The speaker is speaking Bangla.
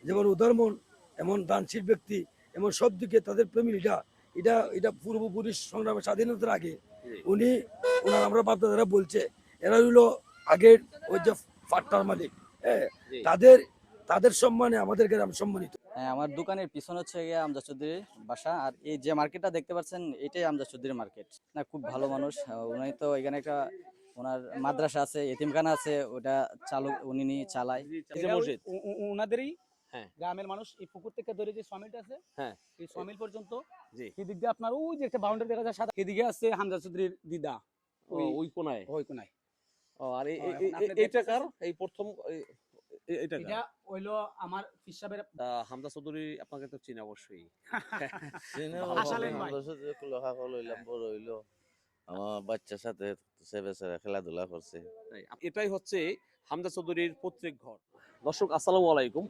যেমন উদারমন, এমন দানশীল ব্যক্তি, এমন সব দিকে তাদের ফ্যামিলিটা, এটা এটা পূর্বপুরুষ সংগ্রামের স্বাধীনতার আগে উনি ওনার আমরা বাপদাদারা বলছে এরা হইলো আগের ওই যে ফাট্টার মালিক, হ্যাঁ, তাদের তাদের সম্মানে আমাদের গ্রাম সম্মানিত। হ্যাঁ, আমার দোকানের পিছনে হচ্ছে গিয়ে আমজাদ চৌধুরীর বাসা। আর এই যে মার্কেটটা দেখতে পাচ্ছেন এটাই আমজাদ চৌধুরীর মার্কেট। না, খুব ভালো মানুষ। উনি তো এখানে একটা ওনার মাদ্রাসা আছে, এতিমখানা আছে, ওটা চালু উনি নিয়ে চালায়। এই যে মসজিদ ওনাদেরই হ্যাঁ গ্রামের মানুষ এই পুকুর থেকে ধরে যে সমিলটা আছে হ্যাঁ এই সমিল পর্যন্ত জি এদিক দিয়ে আপনার ওই যে একটা বাউন্ডারি দেখা যায় সাদা, এদিকে আছে হামজা চৌধুরীর দিদা ওই কোনায় ওই কোনায়। আর এখন আপনি এইটা কার দেখতেছেন? এই প্রথম এটা কার এটা হইলো আমার হিসাবের হামজা চৌধুরী আপনাকে তো চিনি অবশ্যই আসলে ভাই। বড় হইলো আমার বাচ্চার সাথে বেচারা খেলাধুলা করছে। এটাই হচ্ছে হামজা চৌধুরীর পৈতৃক ঘর। দর্শক আসসালামু আলাইকুম।